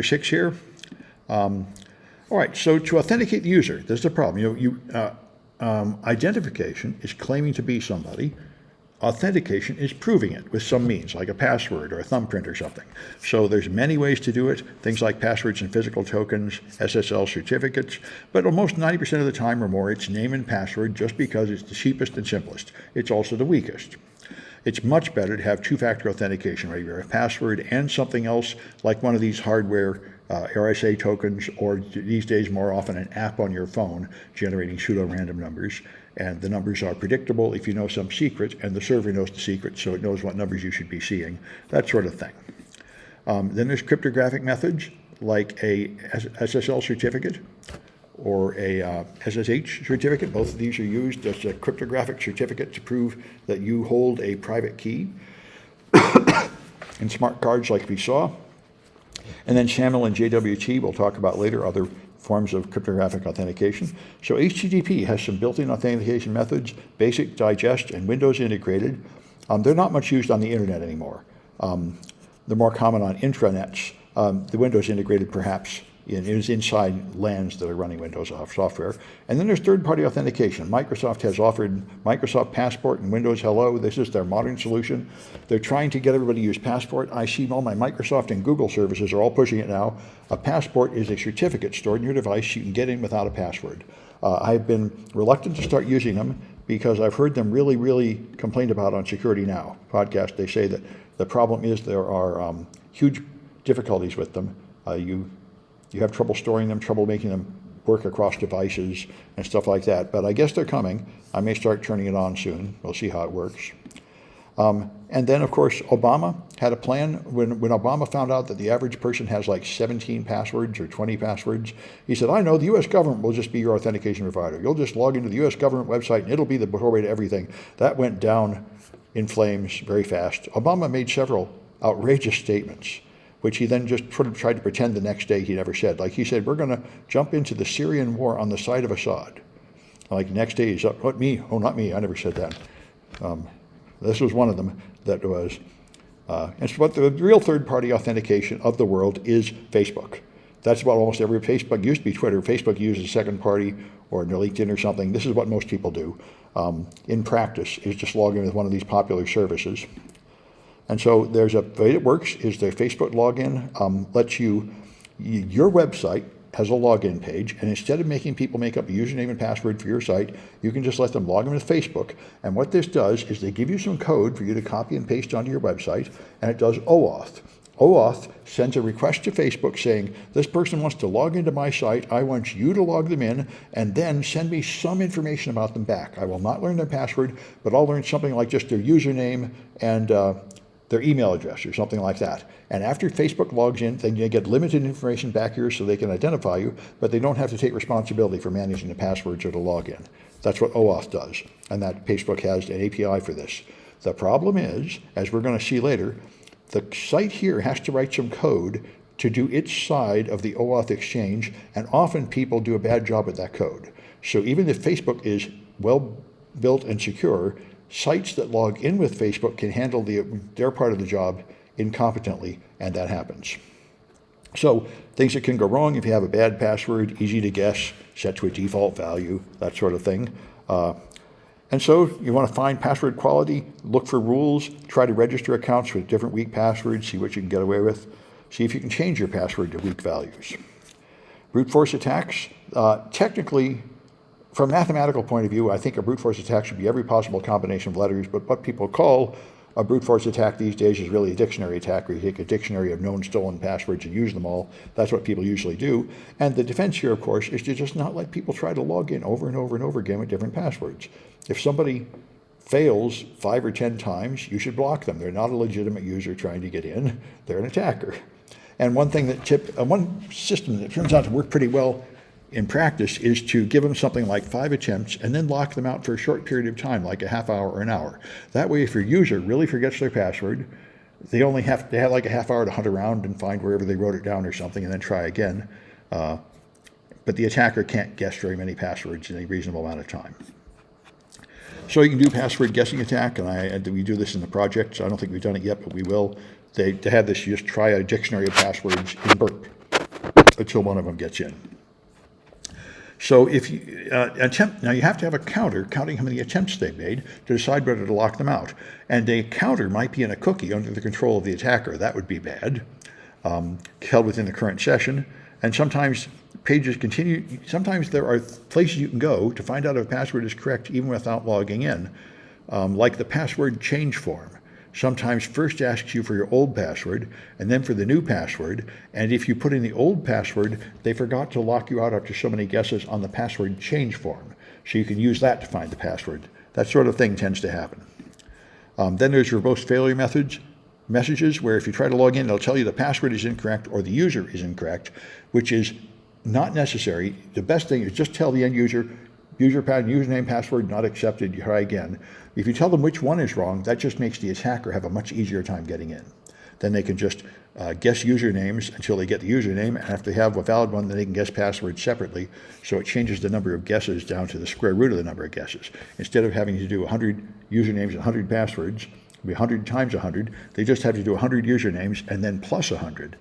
6 here. All right, so to authenticate the user, there's the problem. Identification is claiming to be somebody. Authentication is proving it with some means, like a password or a thumbprint or something. So there's many ways to do it, things like passwords and physical tokens, SSL certificates, but almost 90% of the time or more, it's name and password just because it's the cheapest and simplest. It's also the weakest. It's much better to have two-factor authentication, where you have a password and something else like one of these hardware RSA tokens, or these days more often an app on your phone generating pseudo-random numbers. And the numbers are predictable if you know some secret, and the server knows the secret, so it knows what numbers you should be seeing, that sort of thing. Then there's cryptographic methods like a SSL certificate or a SSH certificate. Both of these are used as a cryptographic certificate to prove that you hold a private key in smart cards like we saw. And then SAML and JWT we'll talk about later, other forms of cryptographic authentication. So HTTP has some built-in authentication methods, basic, digest, and Windows integrated. They're not much used on the internet anymore. They're more common on intranets. The Windows integrated perhaps is inside LANs that are running Windows software. And then there's third-party authentication. Microsoft has offered Microsoft Passport and Windows Hello. This is their modern solution. They're trying to get everybody to use Passport. I see all my Microsoft and Google services are all pushing it now. A Passport is a certificate stored in your device. You can get in without a password. I've been reluctant to start using them because I've heard them really complained about on Security Now podcast. They say that the problem is there are huge difficulties with them. You have trouble storing them, trouble making them work across devices and stuff like that. But I guess they're coming. I may start turning it on soon. We'll see how it works. And then, of course, Obama had a plan. When Obama found out that the average person has like 17 passwords or 20 passwords, he said, I know the U.S. government will just be your authentication provider. You'll just log into the U.S. government website and it'll be the doorway to everything. That went down in flames very fast. Obama made several outrageous statements, which he then just sort of tried to pretend the next day he never said. Like he said, we're going to jump into the Syrian war on the side of Assad. Like next day he's up, what, me? Oh, not me, I never said that. This was one of them that was, and so what the real third-party authentication of the world is Facebook. That's what almost every, Facebook used to be Twitter. Facebook uses second party or LinkedIn or something. This is what most people do in practice, is just log in with one of these popular services. And so there's a way it works is the Facebook login lets you, your website has a login page, and instead of making people make up a username and password for your site, you can just let them log in with Facebook. And what this does is they give you some code for you to copy and paste onto your website, and it does OAuth. OAuth sends a request to Facebook saying, this person wants to log into my site, I want you to log them in, and then send me some information about them back. I will not learn their password, but I'll learn something like just their username and their email address or something like that. And after Facebook logs in, then you get limited information back here so they can identify you, but they don't have to take responsibility for managing the passwords or the login. That's what OAuth does, and that Facebook has an API for this. The problem is, as we're going to see later, the site here has to write some code to do its side of the OAuth exchange, and often people do a bad job with that code. So even if Facebook is well built and secure, sites that log in with Facebook can handle their part of the job incompetently, and that happens. So things that can go wrong if you have a bad password, easy to guess, set to a default value, that sort of thing. And so you want to find password quality, look for rules, try to register accounts with different weak passwords, see what you can get away with, see if you can change your password to weak values. Brute force attacks, technically, from a mathematical point of view, I think a brute force attack should be every possible combination of letters, but what people call a brute force attack these days is really a dictionary attack, where you take a dictionary of known stolen passwords and use them all. That's what people usually do. And the defense here, of course, is to just not let people try to log in over and over and over again with different passwords. If somebody fails 5 or 10 times, you should block them. They're not a legitimate user trying to get in. They're an attacker. And one system that turns out to work pretty well in practice is to give them something like 5 attempts and then lock them out for a short period of time, like a half hour or an hour. That way, if your user really forgets their password, they have like a half hour to hunt around and find wherever they wrote it down or something and then try again. But the attacker can't guess very many passwords in a reasonable amount of time. So you can do password guessing attack, and we do this in the project, so I don't think we've done it yet, but we will. They have this, you just try a dictionary of passwords in burp. until one of them gets in. So if you now you have to have a counter counting how many attempts they've made to decide whether to lock them out. And a counter might be in a cookie under the control of the attacker. That would be bad, held within the current session. And sometimes pages continue. Sometimes there are places you can go to find out if a password is correct even without logging in, like the password change form. Sometimes first asks you for your old password and then for the new password. And if you put in the old password, they forgot to lock you out after so many guesses on the password change form. So you can use that to find the password. That sort of thing tends to happen. Then there's verbose failure messages where if you try to log in, it'll tell you the password is incorrect or the user is incorrect, which is not necessary. The best thing is just tell the end user, username, password not accepted, you try again. If you tell them which one is wrong, that just makes the attacker have a much easier time getting in. Then they can just guess usernames until they get the username, and if they have a valid one, then they can guess passwords separately, so it changes the number of guesses down to the square root of the number of guesses. Instead of having to do 100 usernames and 100 passwords, it'll be 100 times 100, they just have to do 100 usernames and then plus 100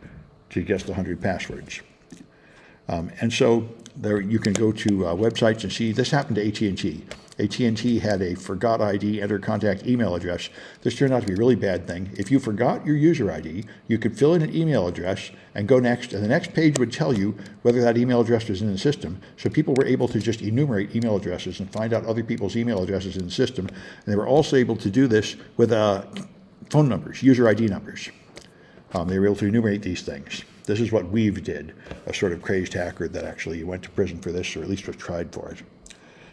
to guess the 100 passwords. And so there you can go to websites and see. This happened to AT&T. AT&T had a forgot ID, enter contact email address. This turned out to be a really bad thing. If you forgot your user ID, you could fill in an email address and go next, and the next page would tell you whether that email address was in the system. So people were able to just enumerate email addresses and find out other people's email addresses in the system. And they were also able to do this with phone numbers, user ID numbers. They were able to enumerate these things. This is what Weave did, a sort of crazed hacker that actually went to prison for this, or at least was tried for it.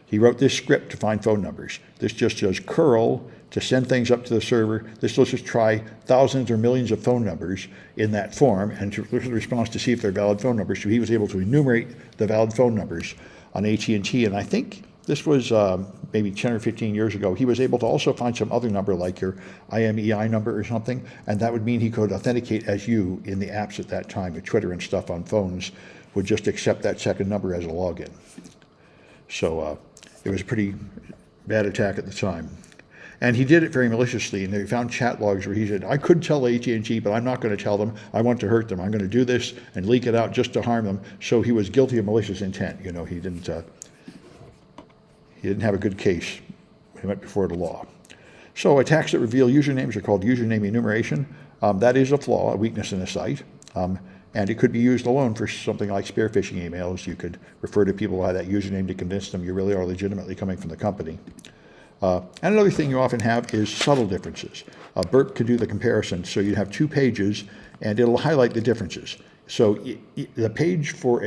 He wrote this script to find phone numbers. This just does curl to send things up to the server. This will just try thousands or millions of phone numbers in that form and to look at the response to see if they're valid phone numbers. So he was able to enumerate the valid phone numbers on AT&T, and I think this was maybe 10 or 15 years ago. He was able to also find some other number like your IMEI number or something, and that would mean he could authenticate as you in the apps at that time, with Twitter and stuff on phones, would just accept that second number as a login. So it was a pretty bad attack at the time. And he did it very maliciously, and they found chat logs where he said, I could tell AT&T, but I'm not going to tell them. I want to hurt them. I'm going to do this and leak it out just to harm them. So he was guilty of malicious intent. You know, he didn't have a good case when he went before the law. So attacks that reveal usernames are called username enumeration. That is a flaw, a weakness in a site. And it could be used alone for something like spear phishing emails. You could refer to people by that username to convince them you really are legitimately coming from the company. And another thing you often have is subtle differences. Burp can do the comparison, so you have two pages, and it'll highlight the differences. So the page for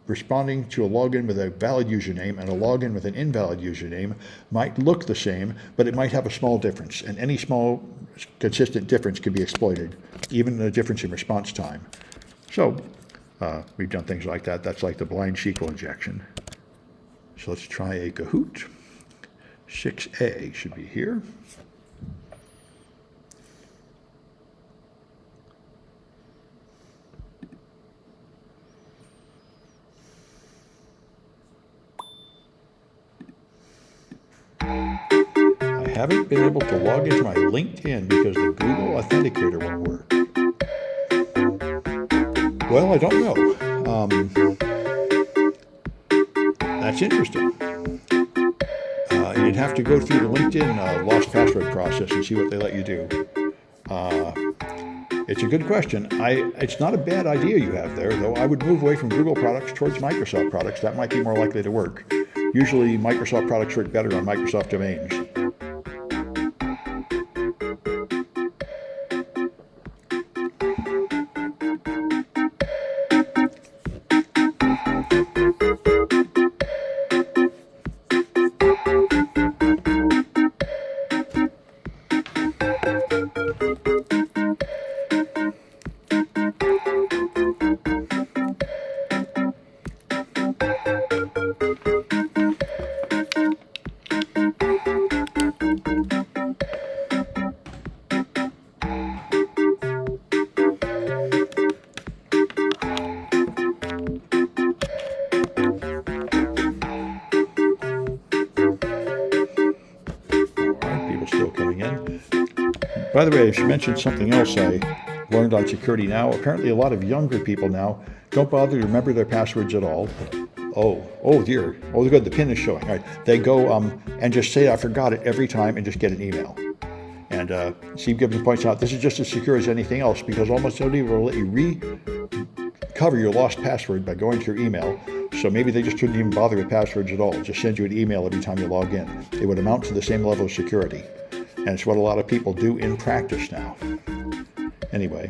responding to a login with a valid username and a login with an invalid username might look the same, but it might have a small difference. And any small, consistent difference can be exploited, even the difference in response time. So we've done things like that. That's like the blind SQL injection. So let's try a Kahoot. 6A should be here. I haven't been able to log into my LinkedIn because the Google Authenticator won't work. Well, I don't know. That's interesting. You'd have to go through the LinkedIn lost password process and see what they let you do. It's a good question. It's not a bad idea you have there, though. I would move away from Google products towards Microsoft products. That might be more likely to work. Usually, Microsoft products work better on Microsoft domains. By the way, I should mention something else I learned on Security Now. Apparently, a lot of younger people now don't bother to remember their passwords at all. Oh dear. Oh, good, the pin is showing. All right, they go and just say, I forgot it every time, and just get an email. And Steve Gibbons points out, this is just as secure as anything else because almost nobody will let you recover your lost password by going to your email. So maybe they just shouldn't even bother with passwords at all. Just send you an email every time you log in. It would amount to the same level of security. And it's what a lot of people do in practice now. Anyway.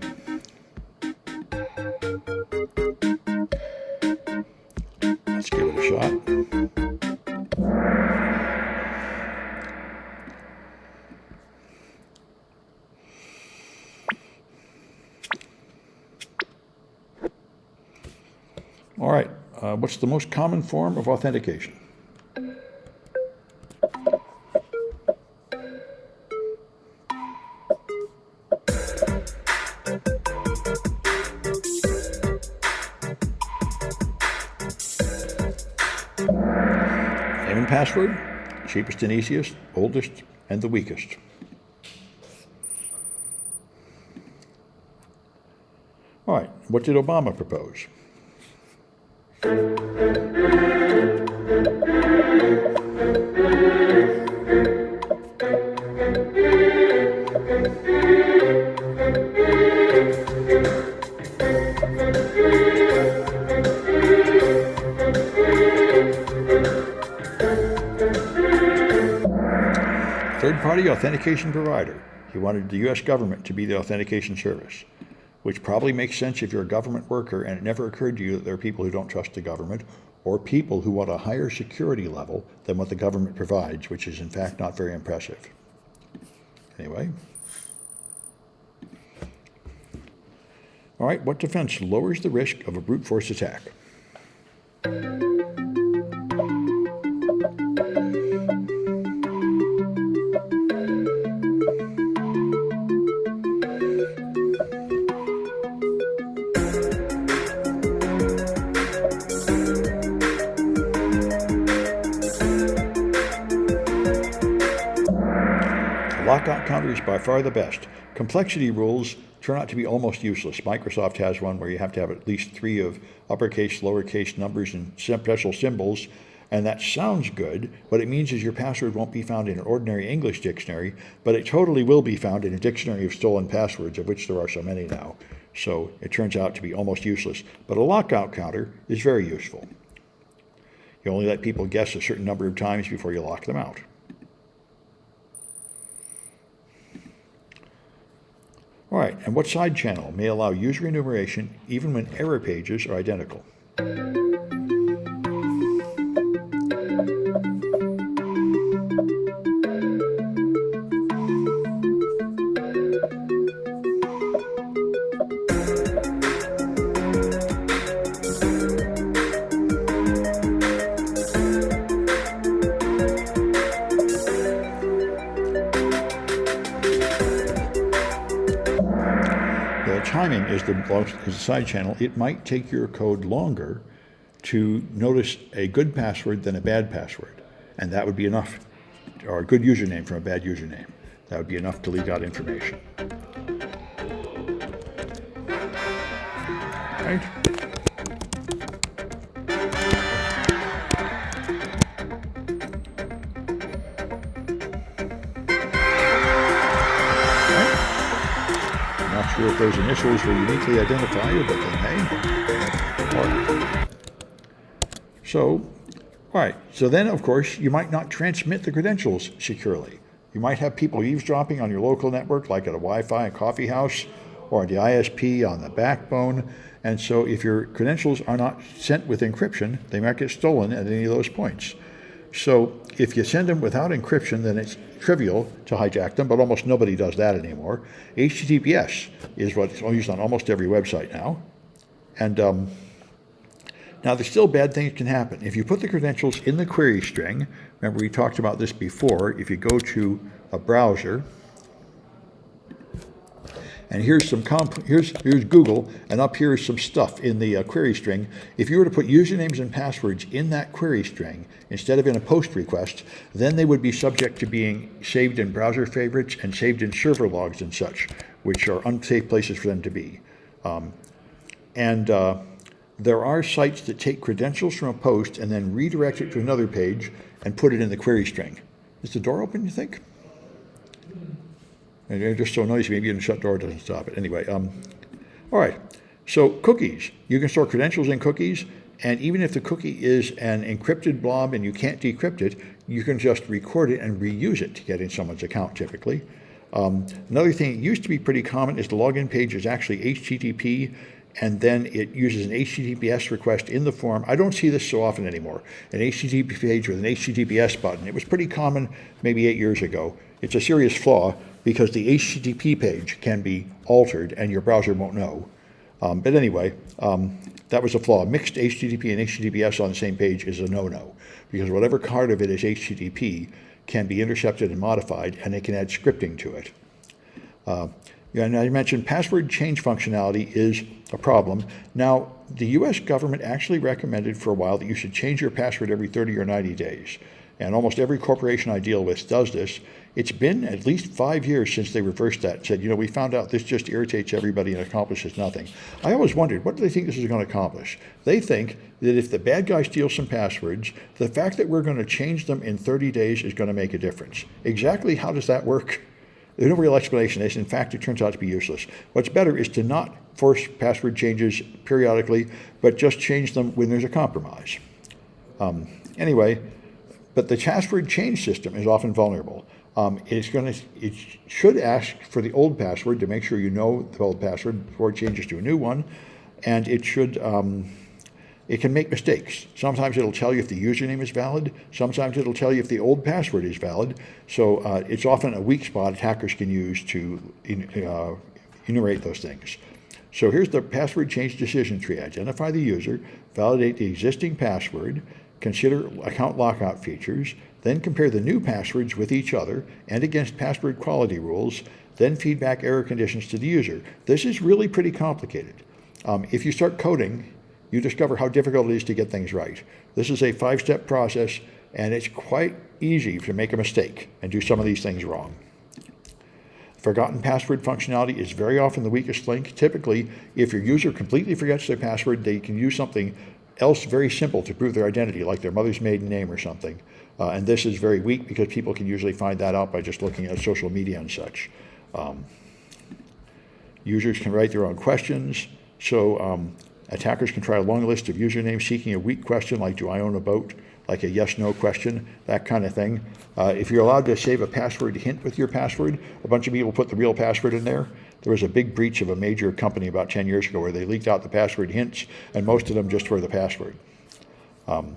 Let's give it a shot. All right, what's the most common form of authentication? Name and password, cheapest and easiest, oldest, and the weakest. All right, what did Obama propose? Third-party authentication provider. He wanted the U.S. government to be the authentication service, which probably makes sense if you're a government worker and it never occurred to you that there are people who don't trust the government or people who want a higher security level than what the government provides, which is in fact not very impressive. Anyway. All right, what defense lowers the risk of a brute force attack? Lockout counter is by far the best. Complexity rules turn out to be almost useless. Microsoft has one where you have to have at least 3 of uppercase, lowercase numbers, and special symbols, and that sounds good. What it means is your password won't be found in an ordinary English dictionary, but it totally will be found in a dictionary of stolen passwords, of which there are so many now. So it turns out to be almost useless. But a lockout counter is very useful. You only let people guess a certain number of times before you lock them out. All right, and what side channel may allow user enumeration even when error pages are identical? Timing is the side channel. It might take your code longer to notice a good password than a bad password, and that would be enough, or a good username from a bad username. That would be enough to leak out information. Right? Not sure if those initials were uniquely identifiable, but they may. All right. So then, of course, you might not transmit the credentials securely. You might have people eavesdropping on your local network, like at a Wi-Fi coffee house, or the ISP on the backbone. And so if your credentials are not sent with encryption, they might get stolen at any of those points. So if you send them without encryption, then it's trivial to hijack them, but almost nobody does that anymore. HTTPS is what's used on almost every website now. And now there's still bad things can happen. If you put the credentials in the query string, remember we talked about this before, if you go to a browser, and here's Google, and up here is some stuff in the query string. If you were to put usernames and passwords in that query string instead of in a post request, then they would be subject to being saved in browser favorites and saved in server logs and such, which are unsafe places for them to be. There are sites that take credentials from a post and then redirect it to another page and put it in the query string. Is the door open, you think? And they're just so noisy, maybe even the shut door doesn't stop it. Anyway, all right. So cookies. You can store credentials in cookies, and even if the cookie is an encrypted blob and you can't decrypt it, you can just record it and reuse it to get in someone's account typically. Another thing that used to be pretty common is the login page is actually HTTP, and then it uses an HTTPS request in the form. I don't see this so often anymore. An HTTP page with an HTTPS button. It was pretty common maybe 8 years ago. It's a serious flaw because the HTTP page can be altered and your browser won't know. But anyway, that was a flaw. Mixed HTTP and HTTPS on the same page is a no-no, because whatever part of it is HTTP can be intercepted and modified, and they can add scripting to it. And I mentioned password change functionality is a problem. Now, the US government actually recommended for a while that you should change your password every 30 or 90 days. And almost every corporation I deal with does this. It's been at least 5 years since they reversed that and said, we found out this just irritates everybody and accomplishes nothing. I always wondered, what do they think this is going to accomplish? They think that if the bad guy steals some passwords, the fact that we're going to change them in 30 days is going to make a difference. Exactly how does that work? There's no real explanation. In fact, it turns out to be useless. What's better is to not force password changes periodically, but just change them when there's a compromise. Anyway, but the password change system is often vulnerable. It should ask for the old password to make sure you know the old password before it changes to a new one, and it should. It can make mistakes. Sometimes it'll tell you if the username is valid. Sometimes it'll tell you if the old password is valid. So it's often a weak spot attackers can use to enumerate those things. So here's the password change decision tree. Identify the user, validate the existing password, consider account lockout features, then compare the new passwords with each other and against password quality rules, then feedback error conditions to the user. This is really pretty complicated. If you start coding, you discover how difficult it is to get things right. This is a 5-step process, and it's quite easy to make a mistake and do some of these things wrong. Forgotten password functionality is very often the weakest link. Typically, if your user completely forgets their password, they can use something else very simple to prove their identity, like their mother's maiden name or something. And this is very weak because people can usually find that out by just looking at social media and such. Users can write their own questions. So attackers can try a long list of usernames seeking a weak question like, do I own a boat? Like a yes-no question, that kind of thing. If you're allowed to save a password hint with your password, a bunch of people put the real password in there. There was a big breach of a major company about 10 years ago where they leaked out the password hints, and most of them just were the password. The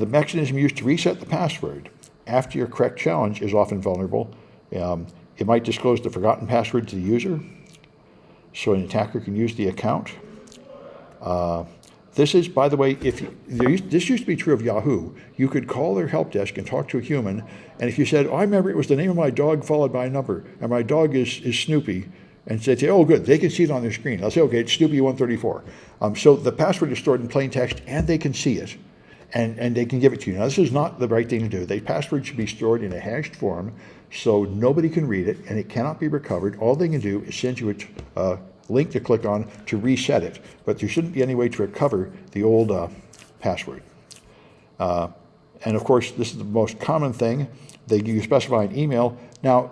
mechanism used to reset the password after your correct challenge is often vulnerable. It might disclose the forgotten password to the user, so an attacker can use the account. This is, by the way, this used to be true of Yahoo. You could call their help desk and talk to a human, and if you said, I remember it was the name of my dog followed by a number, and my dog is Snoopy, and they'd say, oh, good, they can see it on their screen. I'll say, okay, it's Snoopy 134. So the password is stored in plain text, and they can see it, and they can give it to you. Now, this is not the right thing to do. The password should be stored in a hashed form, so nobody can read it, and it cannot be recovered. All they can do is send you a link to click on to reset it, but there shouldn't be any way to recover the old password. And of course, this is the most common thing. You specify an email. Now,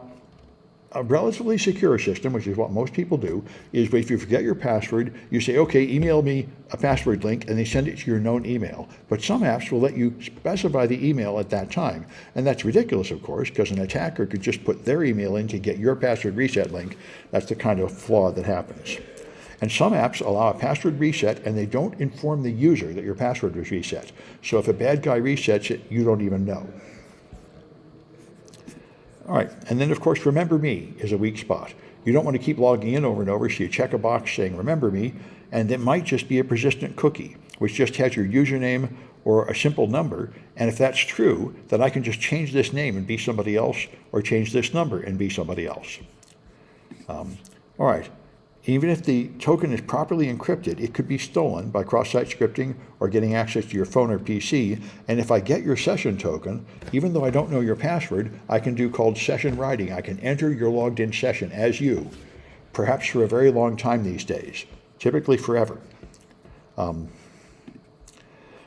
a relatively secure system, which is what most people do, is if you forget your password, you say, okay, email me a password link, and they send it to your known email. But some apps will let you specify the email at that time. And that's ridiculous, of course, because an attacker could just put their email in to get your password reset link. That's the kind of flaw that happens. And some apps allow a password reset, and they don't inform the user that your password was reset. So if a bad guy resets it, you don't even know. All right, and then of course, remember me is a weak spot. You don't want to keep logging in over and over, so you check a box saying remember me, and it might just be a persistent cookie, which just has your username or a simple number, and if that's true, then I can just change this name and be somebody else, or change this number and be somebody else. All right, even if the token is properly encrypted, it could be stolen by cross-site scripting or getting access to your phone or PC. And if I get your session token, even though I don't know your password, I can do called session writing. I can enter your logged in session as you, perhaps for a very long time these days. typically forever. And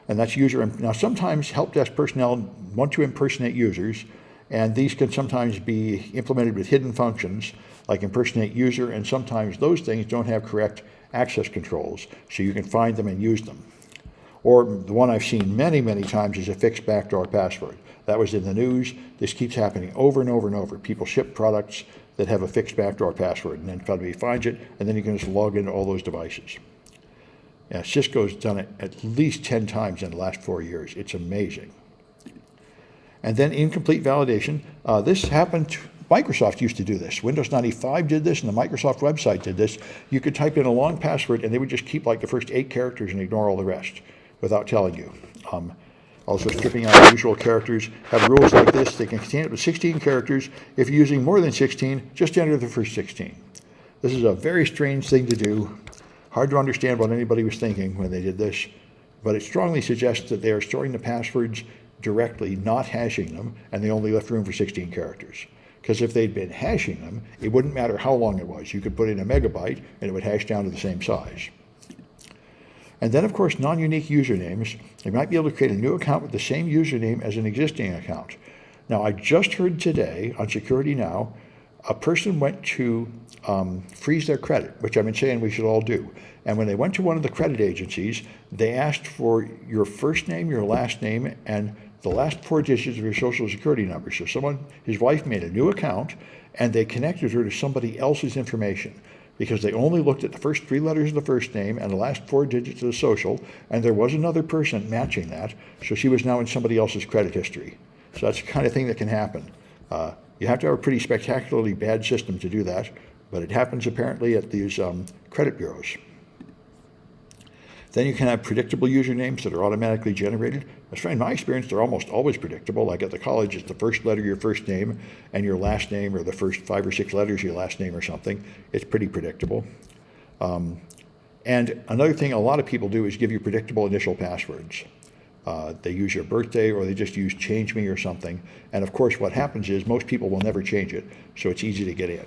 that's user. Now, sometimes help desk personnel want to impersonate users, and these can sometimes be implemented with hidden functions like impersonate user, and sometimes those things don't have correct access controls, so you can find them and use them. Or the one I've seen many, many times is a fixed backdoor password. That was in the news. This keeps happening over and over and over. People ship products that have a fixed backdoor password, and then somebody finds it, and then you can just log into all those devices. Yeah, Cisco's done it at least 10 times in the last 4 years. It's amazing. And then incomplete validation. This happened, Microsoft used to do this. Windows 95 did this, and the Microsoft website did this. You could type in a long password, and they would just keep like the first 8 characters and ignore all the rest without telling you. Also stripping out unusual characters. Have rules like this. They can contain up to 16 characters. If you're using more than 16, just enter the first 16. This is a very strange thing to do. Hard to understand what anybody was thinking when they did this, but it strongly suggests that they are storing the passwords directly, not hashing them, and they only left room for 16 characters. Because if they'd been hashing them, it wouldn't matter how long it was. You could put in a megabyte, and it would hash down to the same size. And then, of course, non-unique usernames. You might be able to create a new account with the same username as an existing account. Now, I just heard today on Security Now, a person went to freeze their credit, which I've been saying we should all do. And when they went to one of the credit agencies, they asked for your first name, your last name, and the last 4 digits of your social security number. So his wife made a new account, and they connected her to somebody else's information because they only looked at the first 3 letters of the first name and the last 4 digits of the social, and there was another person matching that, so she was now in somebody else's credit history. So that's the kind of thing that can happen. You have to have a pretty spectacularly bad system to do that, but it happens apparently at these credit bureaus. Then you can have predictable usernames that are automatically generated. In my experience, they're almost always predictable. Like at the college, it's the first letter of your first name and your last name, or the first 5 or 6 letters of your last name or something. It's pretty predictable. And another thing a lot of people do is give you predictable initial passwords. They use your birthday, or they just use change me or something. And of course, what happens is most people will never change it, so it's easy to get in.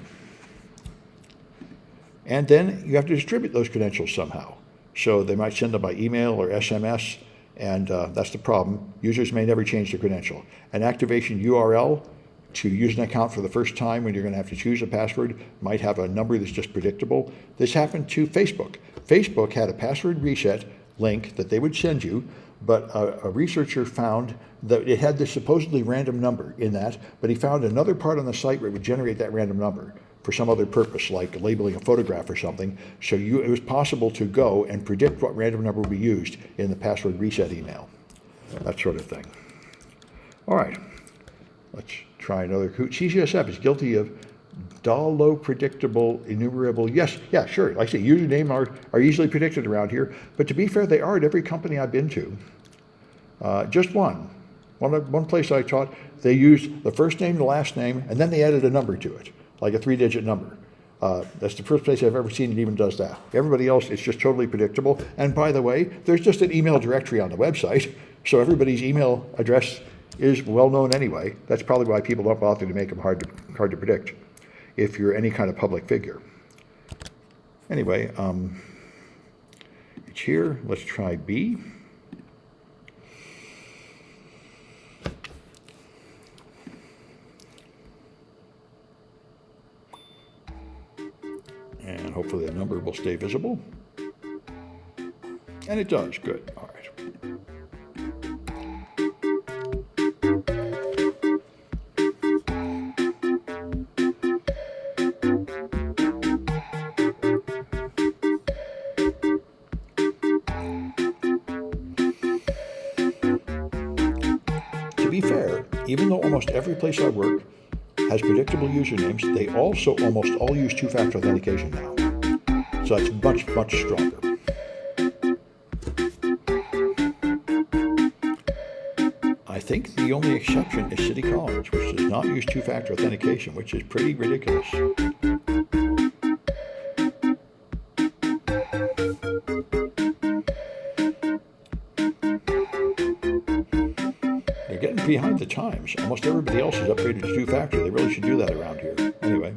And then you have to distribute those credentials somehow. So they might send them by email or SMS, and that's the problem. Users may never change their credential. An activation URL to use an account for the first time when you're going to have to choose a password might have a number that's just predictable. This happened to Facebook. Facebook had a password reset link that they would send you, but a researcher found that it had this supposedly random number in that, but he found another part on the site where it would generate that random number for some other purpose, like labeling a photograph or something. So it was possible to go and predict what random number would be used in the password reset email, that sort of thing. All right, let's try another. CCSF is guilty of low predictable enumerable. Yes, yeah, sure. Like I say, username are easily predicted around here, but to be fair, they are at every company I've been to. Just one place I taught, they used the first name, the last name, and then they added a number to it, like a 3-digit number. That's the first place I've ever seen it even does that. Everybody else, it's just totally predictable. And by the way, there's just an email directory on the website, so everybody's email address is well known anyway. That's probably why people don't bother to make them hard to predict if you're any kind of public figure. Anyway, it's here. Let's try B. And hopefully the number will stay visible. And it does. Good. All right. To be fair, even though almost every place I work has predictable usernames, they also almost all use two-factor authentication now. So that's much, much stronger. I think the only exception is City College, which does not use two-factor authentication, which is pretty ridiculous. They're getting behind the times. Almost everybody else is upgraded to two-factor. They really should do that around here. Anyway.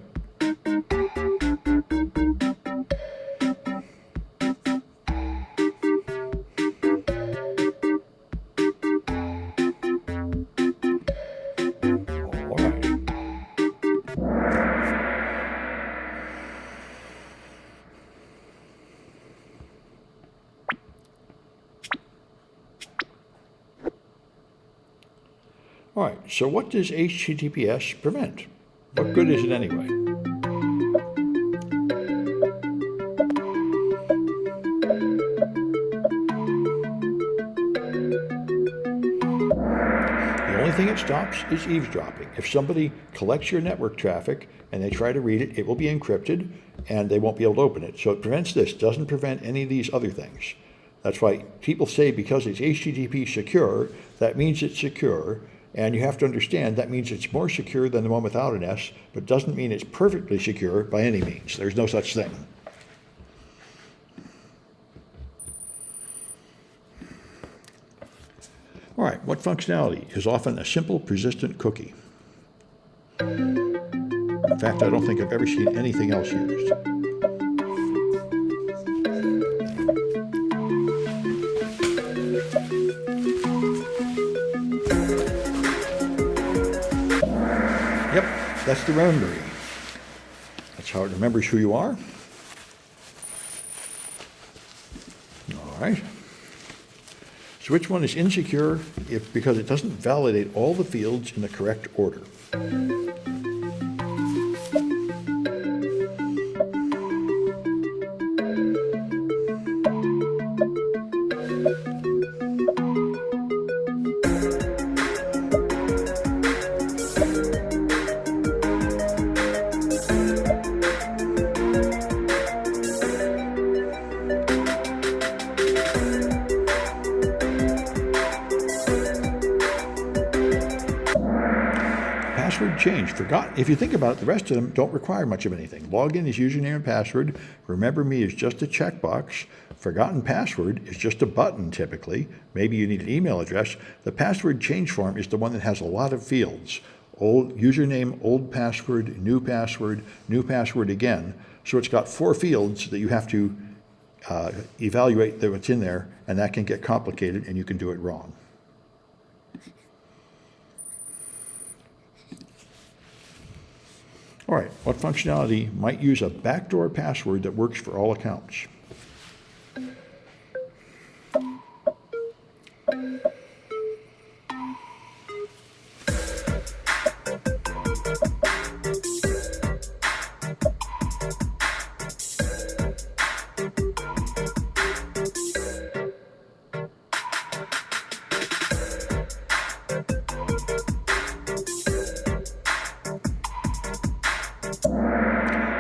All right, so what does HTTPS prevent? What good is it anyway? The only thing it stops is eavesdropping. If somebody collects your network traffic and they try to read it, it will be encrypted and they won't be able to open it. So it prevents this, doesn't prevent any of these other things. That's why people say because it's HTTP secure, that means it's secure. And you have to understand that means it's more secure than the one without an S, but doesn't mean it's perfectly secure by any means. There's no such thing. All right, what functionality is often a simple persistent cookie? In fact, I don't think I've ever seen anything else used. Yep, that's the boundary. That's how it remembers who you are. All right. So which one is insecure because it doesn't validate all the fields in the correct order? Password change, forgotten. If you think about it, the rest of them don't require much of anything. Login is username and password. Remember me is just a checkbox. Forgotten password is just a button typically. Maybe you need an email address. The password change form is the one that has a lot of fields. Old username, old password, new password again. So it's got 4 fields that you have to evaluate what's in there, and that can get complicated and you can do it wrong. All right, what functionality might use a backdoor password that works for all accounts?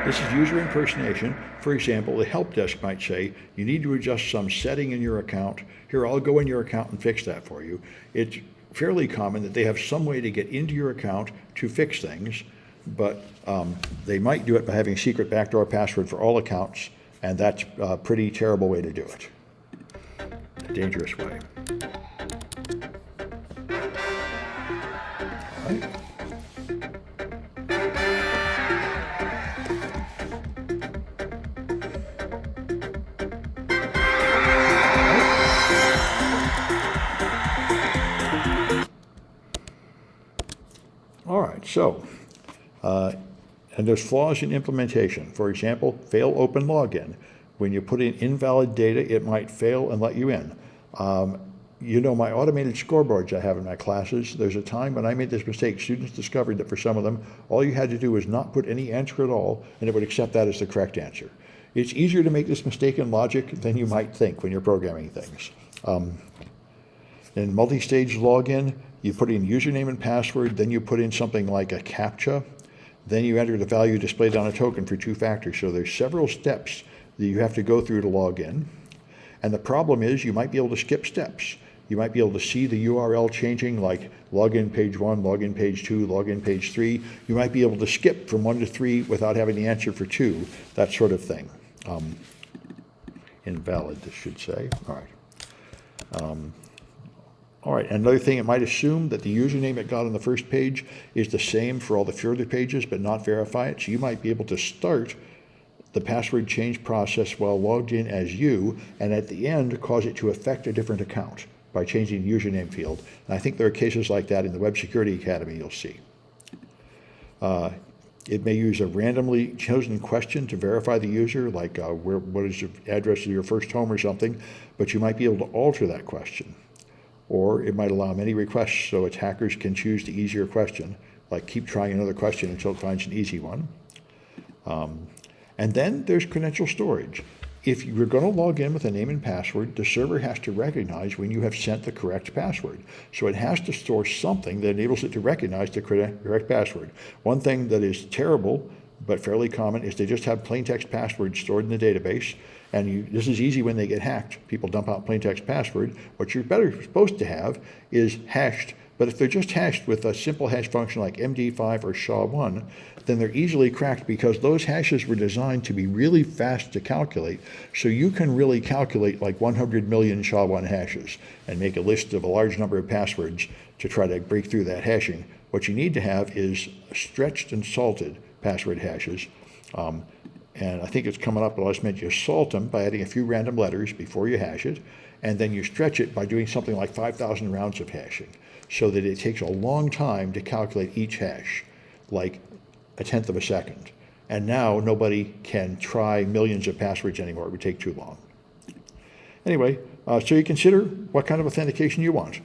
This is user impersonation. For example, the help desk might say, you need to adjust some setting in your account. Here, I'll go in your account and fix that for you. It's fairly common that they have some way to get into your account to fix things, but they might do it by having a secret backdoor password for all accounts, and that's a pretty terrible way to do it. A dangerous way. All right. All right, so, and there's flaws in implementation. For example, fail open login. When you put in invalid data, it might fail and let you in. You know, my automated scoreboards I have in my classes, there's a time when I made this mistake, students discovered that for some of them, all you had to do was not put any answer at all, and it would accept that as the correct answer. It's easier to make this mistake in logic than you might think when you're programming things. In multi-stage login, you put in username and password, then you put in something like a CAPTCHA, then you enter the value displayed on a token for 2 factors. So there's several steps that you have to go through to log in. And the problem is you might be able to skip steps. You might be able to see the URL changing, like login page 1, login page 2, login page 3. You might be able to skip from 1 to 3 without having the answer for 2, that sort of thing. Invalid, this should say. All right. All right, another thing, it might assume that the username it got on the first page is the same for all the further pages, but not verify it. So you might be able to start the password change process while logged in as you, and at the end cause it to affect a different account by changing the username field. And I think there are cases like that in the Web Security Academy you'll see. It may use a randomly chosen question to verify the user, like what is the address of your first home or something, but you might be able to alter that question. or it might allow many requests so attackers can choose the easier question, like keep trying another question until it finds an easy one. And then there's credential storage. If you're going to log in with a name and password, the server has to recognize when you have sent the correct password. So it has to store something that enables it to recognize the correct password. One thing that is terrible but fairly common is they just have plain text passwords stored in the database. And this is easy when they get hacked. People dump out plain text password. What you're supposed to have is hashed. But if they're just hashed with a simple hash function like MD5 or SHA-1, then they're easily cracked because those hashes were designed to be really fast to calculate. So you can really calculate like 100 million SHA-1 hashes and make a list of a large number of passwords to try to break through that hashing. What you need to have is stretched and salted password hashes. And I think it's coming up, but I just meant you salt them by adding a few random letters before you hash it, and then you stretch it by doing something like 5,000 rounds of hashing, so that it takes a long time to calculate each hash, like a tenth of a second. And now nobody can try millions of passwords anymore. It would take too long. Anyway, so you consider what kind of authentication you want.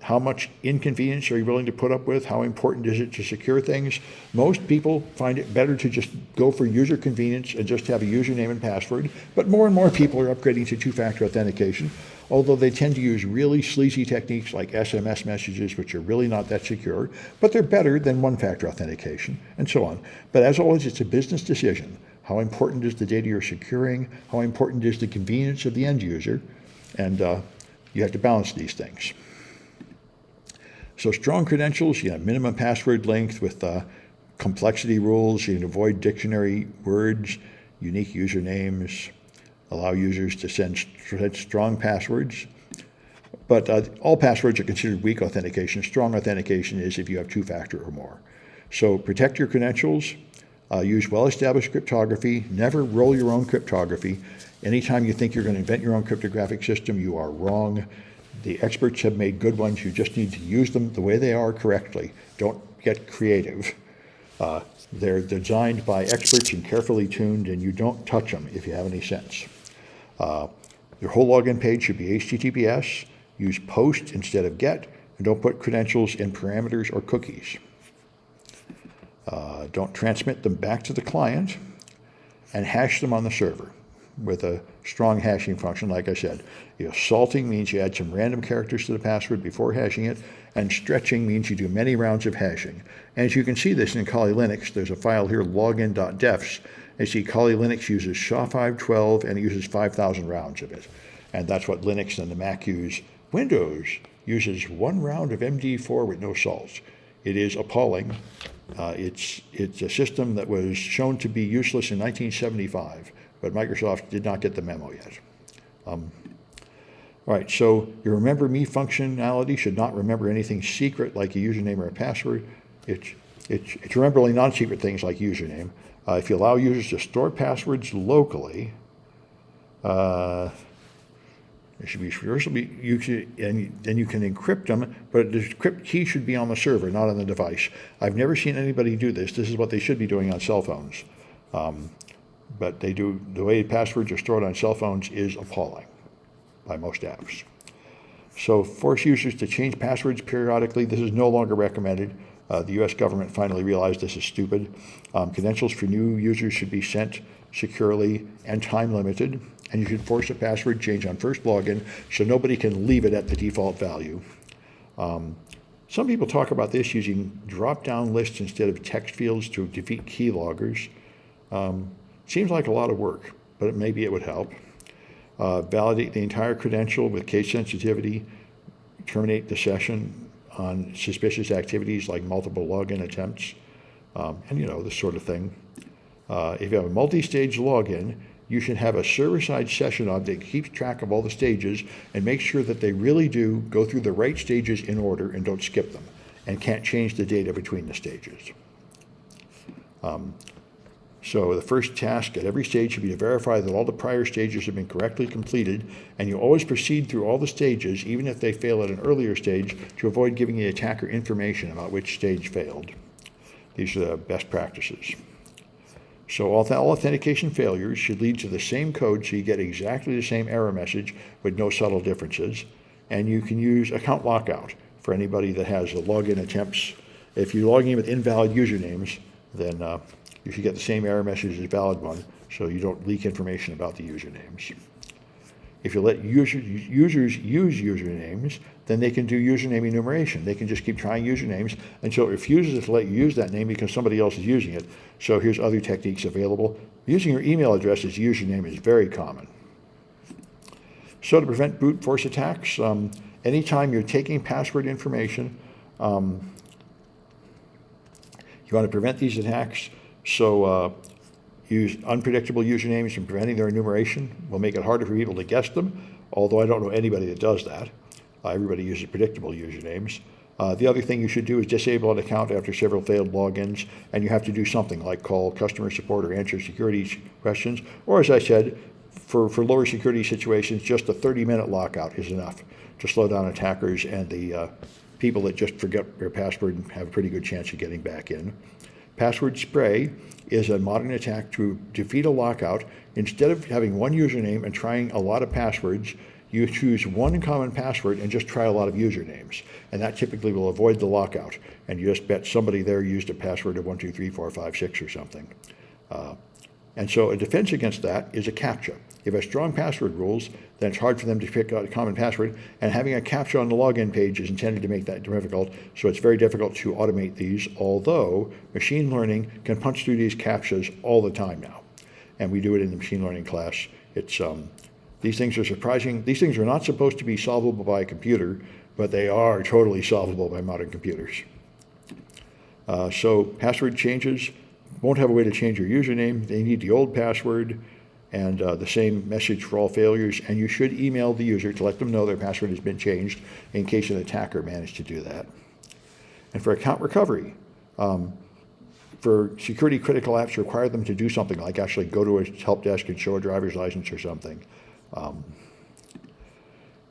How much inconvenience are you willing to put up with? How important is it to secure things? Most people find it better to just go for user convenience and just have a username and password, but more and more people are upgrading to two-factor authentication, although they tend to use really sleazy techniques like SMS messages, which are really not that secure, but they're better than one-factor authentication, and so on. But as always, it's a business decision. How important is the data you're securing? How important is the convenience of the end user? And you have to balance these things. So strong credentials, you have minimum password length with complexity rules. You can avoid dictionary words, unique usernames, allow users to send strong passwords. But all passwords are considered weak authentication. Strong authentication is if you have two-factor or more. So protect your credentials, use well-established cryptography, never roll your own cryptography. Anytime you think you're going to invent your own cryptographic system, you are wrong. The experts have made good ones. You just need to use them the way they are correctly. Don't get creative. They're designed by experts and carefully tuned, and you don't touch them if you have any sense. Your whole login page should be HTTPS. Use POST instead of GET, and don't put credentials in parameters or cookies. Don't transmit them back to the client, and hash them on the server with a strong hashing function, like I said. Salting means you add some random characters to the password before hashing it, and stretching means you do many rounds of hashing. And as you can see this in Kali Linux, there's a file here, login.defs. You see Kali Linux uses SHA-512, and it uses 5,000 rounds of it. And that's what Linux and the Mac use. Windows uses 1 round of MD4 with no salts. It is appalling. It's a system that was shown to be useless in 1975. But Microsoft did not get the memo yet. All right, so your Remember Me functionality should not remember anything secret like a username or a password. It's remembering non-secret things like username. If you allow users to store passwords locally, it should be and you can encrypt them, but the encrypt key should be on the server, not on the device. I've never seen anybody do this. This is what they should be doing on cell phones. But they do, the way passwords are stored on cell phones is appalling by most apps. So force users to change passwords periodically. This is no longer recommended. The US government finally realized this is stupid. Credentials for new users should be sent securely and time limited. And you should force a password change on first login so nobody can leave it at the default value. Some people talk about this using drop-down lists instead of text fields to defeat keyloggers. Seems like a lot of work, but maybe it would help. Validate the entire credential with case sensitivity. Terminate the session on suspicious activities like multiple login attempts, and this sort of thing. If you have a multi-stage login, you should have a server-side session object that keeps track of all the stages and make sure that they really do go through the right stages in order and don't skip them, and can't change the data between the stages. So the first task at every stage should be to verify that all the prior stages have been correctly completed, and you always proceed through all the stages, even if they fail at an earlier stage, to avoid giving the attacker information about which stage failed. These are the best practices. So all authentication failures should lead to the same code so you get exactly the same error message with no subtle differences. And you can use account lockout for anybody that has a login attempts. If you log in with invalid usernames, then you should get the same error message as valid one, so you don't leak information about the usernames. If you let users use usernames, then they can do username enumeration. They can just keep trying usernames until it refuses to let you use that name because somebody else is using it. So here's other techniques available. Using your email address as username is very common. So to prevent brute force attacks, anytime you're taking password information, you want to prevent these attacks. So use unpredictable usernames, and preventing their enumeration will make it harder for people to guess them, although I don't know anybody that does that. Everybody uses predictable usernames. The other thing you should do is disable an account after several failed logins, and you have to do something like call customer support or answer security questions, or as I said, for lower security situations, just a 30-minute lockout is enough to slow down attackers, and the people that just forget their password have a pretty good chance of getting back in. Password spray is a modern attack to defeat a lockout. Instead of having one username and trying a lot of passwords, you choose one common password and just try a lot of usernames. And that typically will avoid the lockout. And you just bet somebody there used a password of 1, 2, 3, 4, 5, 6 or something. And so a defense against that is a CAPTCHA. If you have strong password rules, then it's hard for them to pick out a common password, and having a CAPTCHA on the login page is intended to make that difficult, so it's very difficult to automate these, although machine learning can punch through these CAPTCHAs all the time now. And we do it in the machine learning class. It's these things are surprising. These things are not supposed to be solvable by a computer, but they are totally solvable by modern computers. So password changes won't have a way to change your username. They need the old password and the same message for all failures, and you should email the user to let them know their password has been changed in case an attacker managed to do that. And for account recovery, for security critical apps, require them to do something like actually go to a help desk and show a driver's license or something.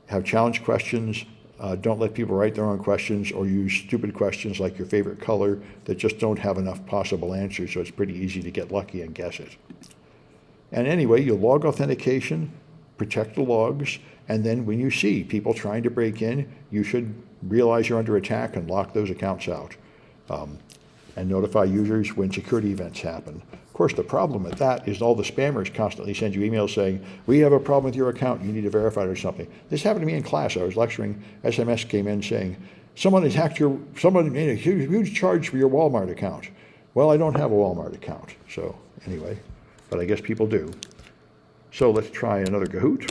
Have challenge questions. Don't let people write their own questions or use stupid questions like your favorite color that just don't have enough possible answers, so it's pretty easy to get lucky and guess it. And anyway, you log authentication, protect the logs, and then when you see people trying to break in, you should realize you're under attack and lock those accounts out. And notify users when security events happen. Of course, the problem with that is all the spammers constantly send you emails saying, we have a problem with your account, you need to verify it or something. This happened to me in class. I was lecturing, SMS came in saying, someone made a huge charge for your Walmart account. Well, I don't have a Walmart account. So anyway, but I guess people do. So let's try another Kahoot.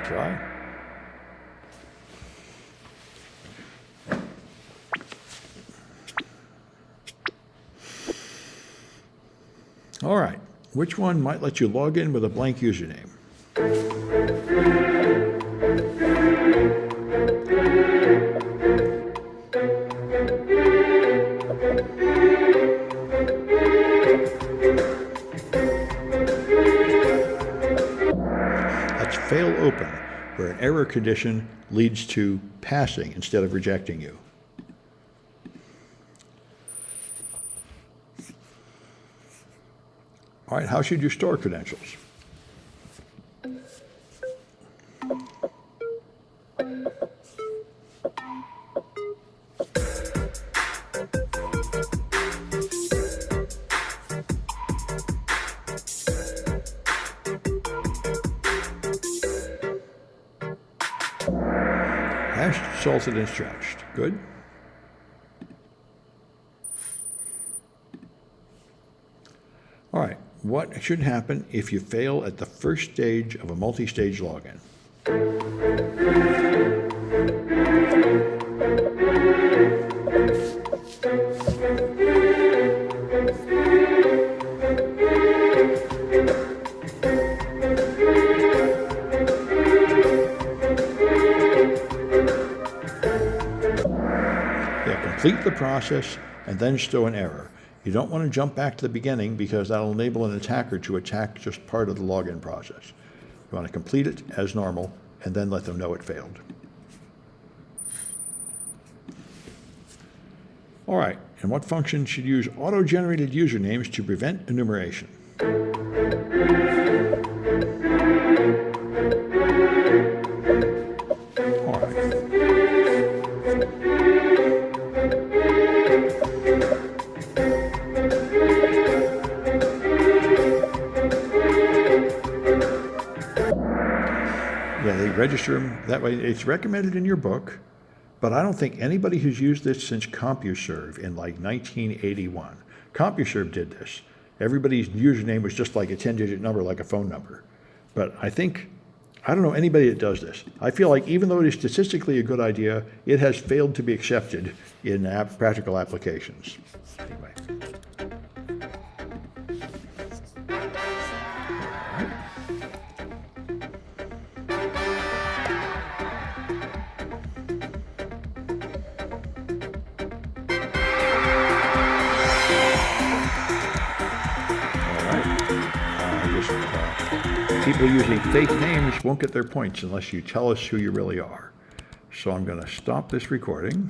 Try. All right, which one might let you log in with a blank username? That's fail open, where an error condition leads to passing instead of rejecting you. All right, how should you store credentials? Hashed, salted, and stretched. Good. All right, what should happen if you fail at the first stage of a multi-stage login? Complete the process and then show an error. You don't want to jump back to the beginning because that'll enable an attacker to attack just part of the login process. You want to complete it as normal and then let them know it failed. All right, and what function should use auto-generated usernames to prevent enumeration? All right. Yeah, they register them that way. It's recommended in your book, but I don't think anybody who's used this since CompuServe in like 1981. CompuServe did this. Everybody's username was just like a 10-digit number, like a phone number. But I don't know anybody that does this. I feel like even though it is statistically a good idea, it has failed to be accepted in practical applications. Anyway. People using fake names won't get their points unless you tell us who you really are. So I'm going to stop this recording.